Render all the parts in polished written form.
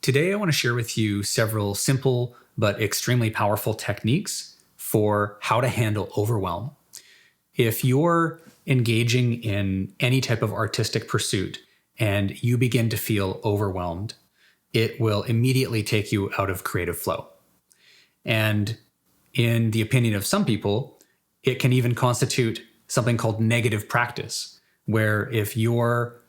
Today, I want to share with you several simple but extremely powerful techniques for how to handle overwhelm. If you're engaging in any type of artistic pursuit and you begin to feel overwhelmed, it will immediately take you out of creative flow. And in the opinion of some people, it can even constitute something called negative practice, where if you're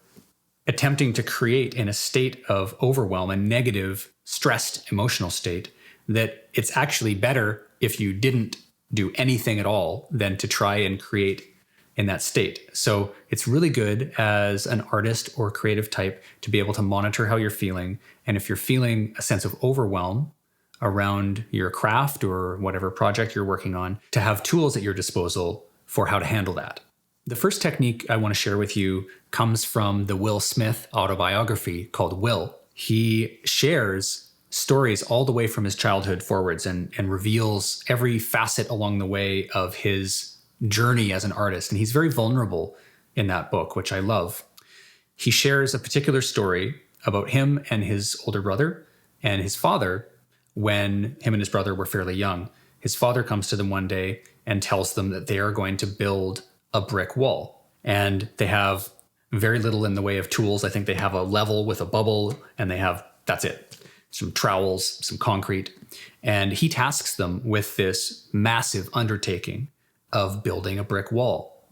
attempting to create in a state of overwhelm, a negative, stressed emotional state, that it's actually better if you didn't do anything at all than to try and create in that state. So it's really good as an artist or creative type to be able to monitor how you're feeling. And if you're feeling a sense of overwhelm around your craft or whatever project you're working on, to have tools at your disposal for how to handle that. The first technique I want to share with you comes from the Will Smith autobiography called Will. He shares stories all the way from his childhood forwards and reveals every facet along the way of his journey as an artist. And he's very vulnerable in that book, which I love. He shares a particular story about him and his older brother and his father when him and his brother were fairly young. His father comes to them one day and tells them that they are going to build a brick wall. And they have very little in the way of tools. I think they have a level with a bubble and that's it. Some trowels, some concrete. And he tasks them with this massive undertaking of building a brick wall.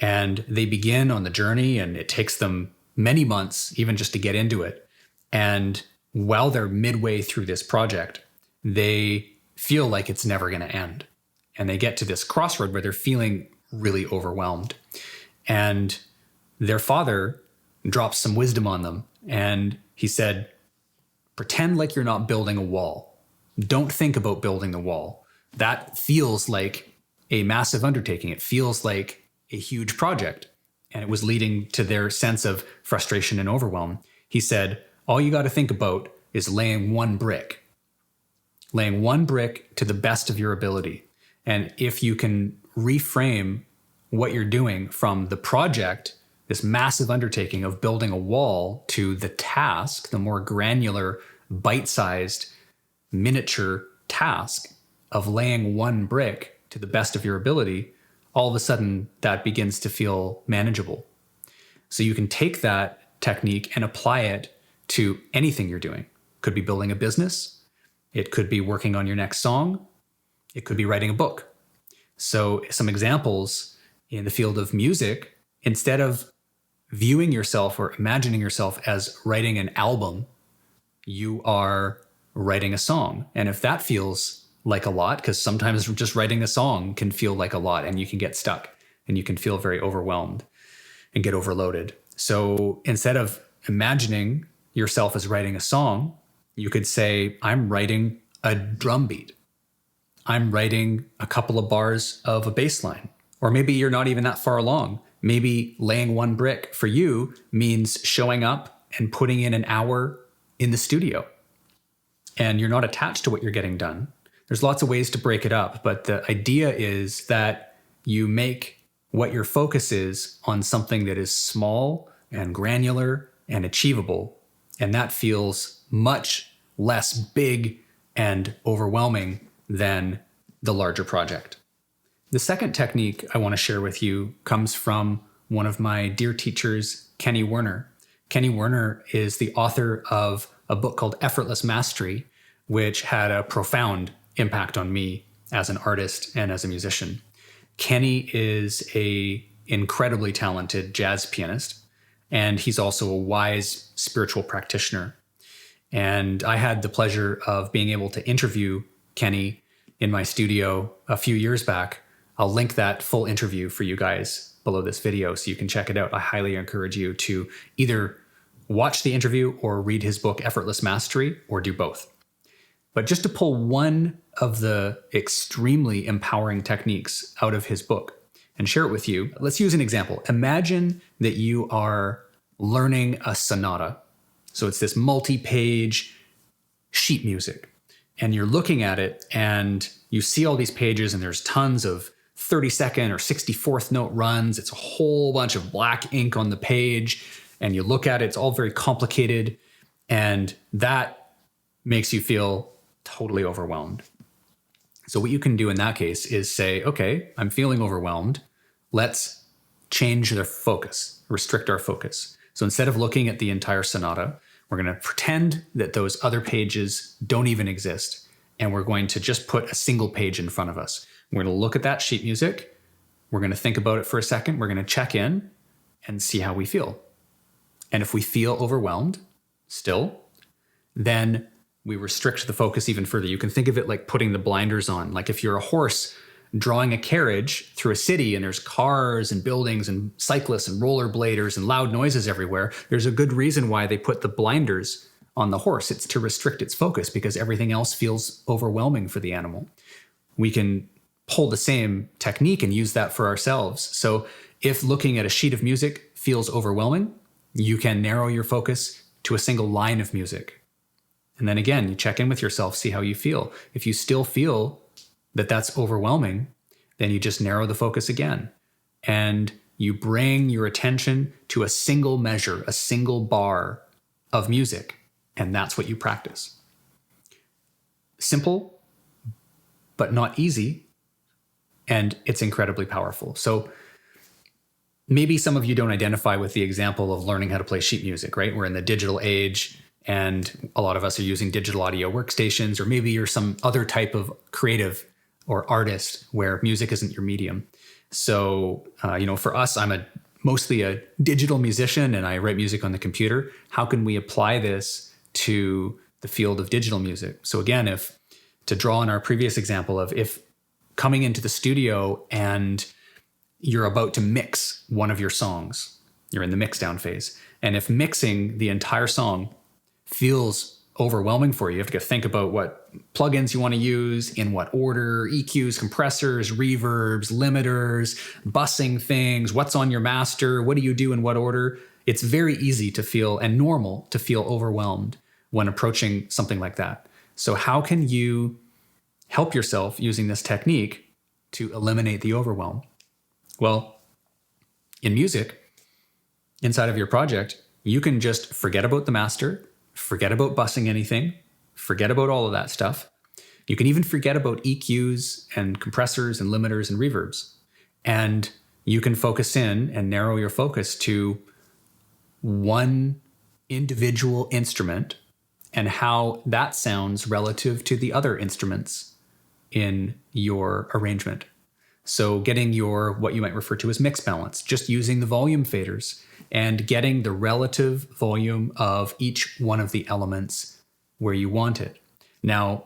And they begin on the journey, and it takes them many months even just to get into it. And while they're midway through this project, they feel like it's never going to end. And they get to this crossroad where they're feeling really overwhelmed. And their father drops some wisdom on them. And he said, pretend like you're not building a wall. Don't think about building the wall. That feels like a massive undertaking. It feels like a huge project. And it was leading to their sense of frustration and overwhelm. He said, all you got to think about is laying one brick to the best of your ability. And if you can reframe what you're doing from the project, this massive undertaking of building a wall, to the task, the more granular, bite-sized, miniature task of laying one brick to the best of your ability, all of a sudden that begins to feel manageable. So you can take that technique and apply it to anything you're doing. Could be building a business. It could be working on your next song. It could be writing a book. So some examples in the field of music: instead of viewing yourself or imagining yourself as writing an album, you are writing a song. And if that feels like a lot, because sometimes just writing a song can feel like a lot and you can get stuck and you can feel very overwhelmed and get overloaded. So instead of imagining yourself as writing a song, you could say, I'm writing a drum beat. I'm writing a couple of bars of a bass line. Or maybe you're not even that far along. Maybe laying one brick for you means showing up and putting in an hour in the studio. And you're not attached to what you're getting done. There's lots of ways to break it up, but the idea is that you make what your focus is on something that is small and granular and achievable. And that feels much less big and overwhelming than the larger project. The second technique I want to share with you comes from one of my dear teachers, Kenny Werner. Kenny Werner is the author of a book called Effortless Mastery, which had a profound impact on me as an artist and as a musician. Kenny is an incredibly talented jazz pianist, and he's also a wise spiritual practitioner. And I had the pleasure of being able to interview Kenny in my studio a few years back. I'll link that full interview for you guys below this video so you can check it out. I highly encourage you to either watch the interview or read his book, Effortless Mastery, or do both. But just to pull one of the extremely empowering techniques out of his book and share it with you, let's use an example. Imagine that you are learning a sonata. So it's this multi-page sheet music, and you're looking at it and you see all these pages and there's tons of 32nd or 64th note runs. It's a whole bunch of black ink on the page, and you look at it, it's all very complicated. And that makes you feel totally overwhelmed. So what you can do in that case is say, okay, I'm feeling overwhelmed. Let's change the focus, restrict our focus. So instead of looking at the entire sonata, we're going to pretend that those other pages don't even exist. And we're going to just put a single page in front of us. We're going to look at that sheet music. We're going to think about it for a second. We're going to check in and see how we feel. And if we feel overwhelmed still, then we restrict the focus even further. You can think of it like putting the blinders on. Like if you're a horse drawing a carriage through a city and there's cars and buildings and cyclists and rollerbladers and loud noises everywhere, there's a good reason why they put the blinders on the horse. It's to restrict its focus because everything else feels overwhelming for the animal. We can pull the same technique and use that for ourselves. So if looking at a sheet of music feels overwhelming, you can narrow your focus to a single line of music. And then again, you check in with yourself, see how you feel. If you still feel that that's overwhelming, then you just narrow the focus again. And you bring your attention to a single measure, a single bar of music. And that's what you practice. Simple, but not easy. And it's incredibly powerful. So maybe some of you don't identify with the example of learning how to play sheet music, right? We're in the digital age and a lot of us are using digital audio workstations, or maybe you're some other type of creative or artist where music isn't your medium. So, for us, I'm mostly a digital musician and I write music on the computer. How can we apply this to the field of digital music? So again, to draw on our previous example of if coming into the studio and you're about to mix one of your songs, you're in the mix down phase. And if mixing the entire song feels overwhelming for you, you have to think about what plugins you want to use, in what order, EQs, compressors, reverbs, limiters, bussing things, what's on your master, what do you do in what order? It's very easy to feel, and normal to feel, overwhelmed when approaching something like that. So how can you help yourself using this technique to eliminate the overwhelm? Well, in music, inside of your project, you can just forget about the master, forget about bussing anything, forget about all of that stuff. You can even forget about EQs and compressors and limiters and reverbs. And you can focus in and narrow your focus to one individual instrument and how that sounds relative to the other instruments in your arrangement. So getting your, what you might refer to as mix balance, just using the volume faders and getting the relative volume of each one of the elements where you want it. Now,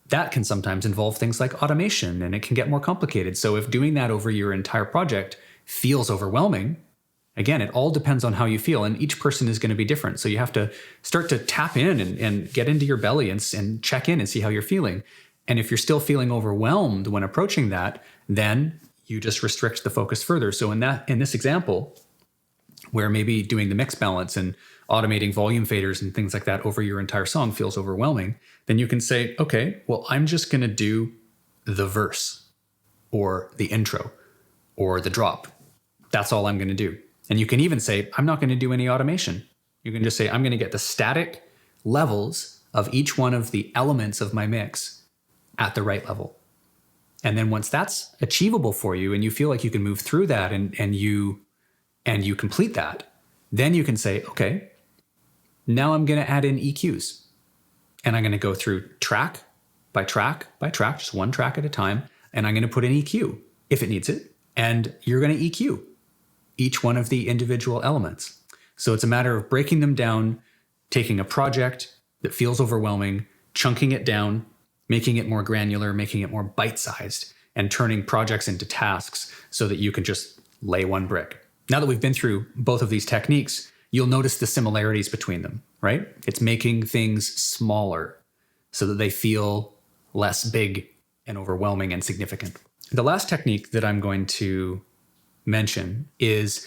that can sometimes involve things like automation, and it can get more complicated. So if doing that over your entire project feels overwhelming, again, it all depends on how you feel, and each person is going to be different. So you have to start to tap in and get into your belly and check in and see how you're feeling. And if you're still feeling overwhelmed when approaching that, then you just restrict the focus further. So in this example, where maybe doing the mix balance and automating volume faders and things like that over your entire song feels overwhelming, then you can say, okay, well, I'm just going to do the verse or the intro or the drop. That's all I'm going to do. And you can even say, I'm not going to do any automation. You can just say, I'm going to get the static levels of each one of the elements of my mix at the right level. And then once that's achievable for you and you feel like you can move through that and you complete that, then you can say, okay, now I'm going to add in EQs. And I'm going to go through track by track by track, just one track at a time. And I'm going to put in EQ if it needs it. And you're going to EQ each one of the individual elements. So it's a matter of breaking them down, taking a project that feels overwhelming, chunking it down, making it more granular, making it more bite-sized, and turning projects into tasks so that you can just lay one brick. Now that we've been through both of these techniques, you'll notice the similarities between them, right? It's making things smaller so that they feel less big and overwhelming and significant. The last technique that I'm going to mention is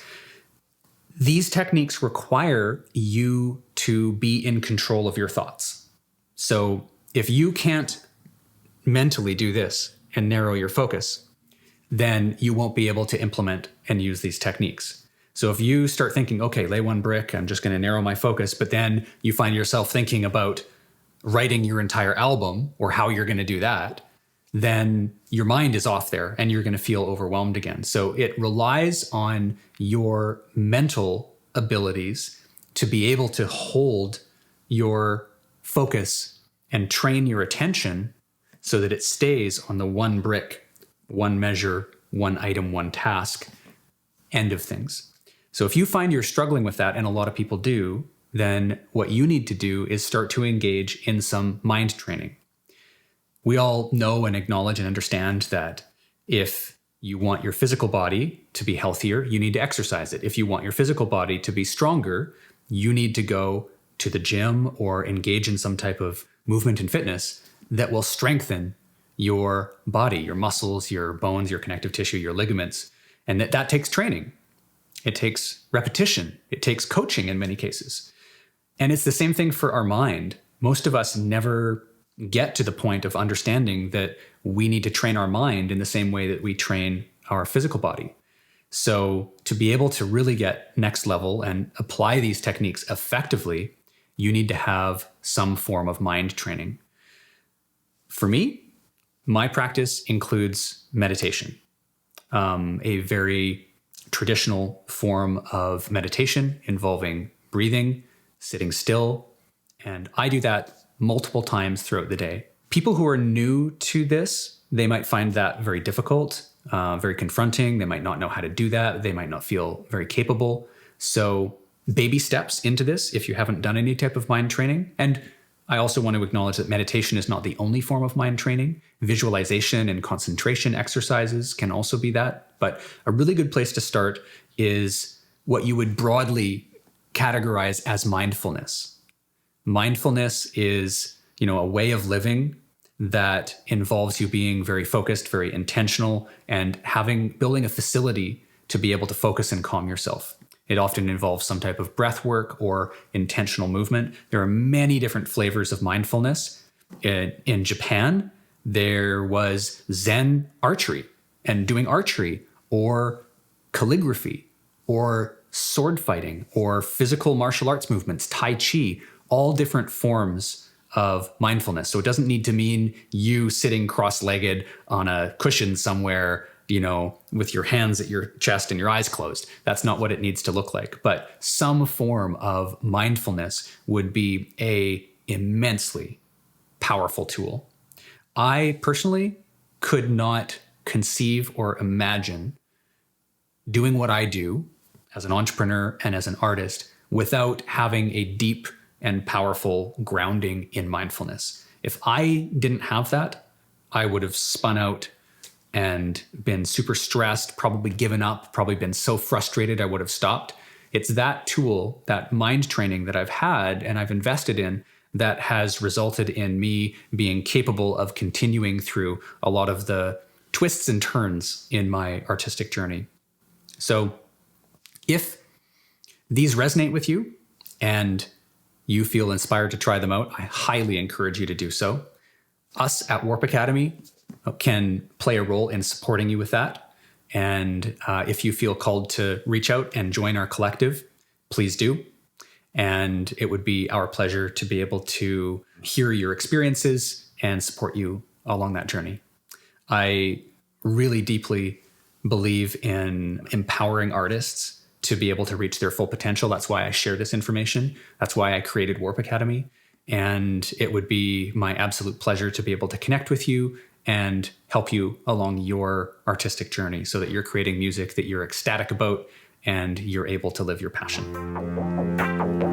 these techniques require you to be in control of your thoughts. So if you can't mentally do this and narrow your focus, then you won't be able to implement and use these techniques. So if you start thinking, okay, lay one brick, I'm just going to narrow my focus, but then you find yourself thinking about writing your entire album or how you're going to do that, then your mind is off there and you're going to feel overwhelmed again. So it relies on your mental abilities to be able to hold your focus and train your attention so that it stays on the one brick, one measure, one item, one task, end of things. So if you find you're struggling with that, and a lot of people do, then what you need to do is start to engage in some mind training. We all know and acknowledge and understand that if you want your physical body to be healthier, you need to exercise it. If you want your physical body to be stronger, you need to go to the gym or engage in some type of movement and fitness that will strengthen your body, your muscles, your bones, your connective tissue, your ligaments. And that takes training. It takes repetition. It takes coaching in many cases. And it's the same thing for our mind. Most of us never get to the point of understanding that we need to train our mind in the same way that we train our physical body. So to be able to really get next level and apply these techniques effectively, you need to have some form of mind training. For me, my practice includes meditation, a very traditional form of meditation involving breathing, sitting still, and I do that multiple times throughout the day. People who are new to this, they might find that very difficult, very confronting. They might not know how to do that. They might not feel very capable. So baby steps into this if you haven't done any type of mind training. And I also want to acknowledge that meditation is not the only form of mind training. Visualization and concentration exercises can also be that. But a really good place to start is what you would broadly categorize as mindfulness. Mindfulness is, a way of living that involves you being very focused, very intentional, and building a facility to be able to focus and calm yourself. It often involves some type of breath work or intentional movement. There are many different flavors of mindfulness. In Japan, there was Zen archery, and doing archery or calligraphy or sword fighting or physical martial arts movements, Tai Chi, all different forms of mindfulness. So it doesn't need to mean you sitting cross-legged on a cushion somewhere, with your hands at your chest and your eyes closed. That's not what it needs to look like. But some form of mindfulness would be a immensely powerful tool. I personally could not conceive or imagine doing what I do as an entrepreneur and as an artist without having a deep and powerful grounding in mindfulness. If I didn't have that, I would have spun out and been super stressed, probably given up, probably been so frustrated I would have stopped. It's that tool, that mind training that I've had and I've invested in that has resulted in me being capable of continuing through a lot of the twists and turns in my artistic journey. So if these resonate with you and you feel inspired to try them out, I highly encourage you to do so. Us at Warp Academy can play a role in supporting you with that. And if you feel called to reach out and join our collective, please do. And it would be our pleasure to be able to hear your experiences and support you along that journey. I really deeply believe in empowering artists to be able to reach their full potential. That's why I share this information. That's why I created Warp Academy. And it would be my absolute pleasure to be able to connect with you and help you along your artistic journey so that you're creating music that you're ecstatic about and you're able to live your passion.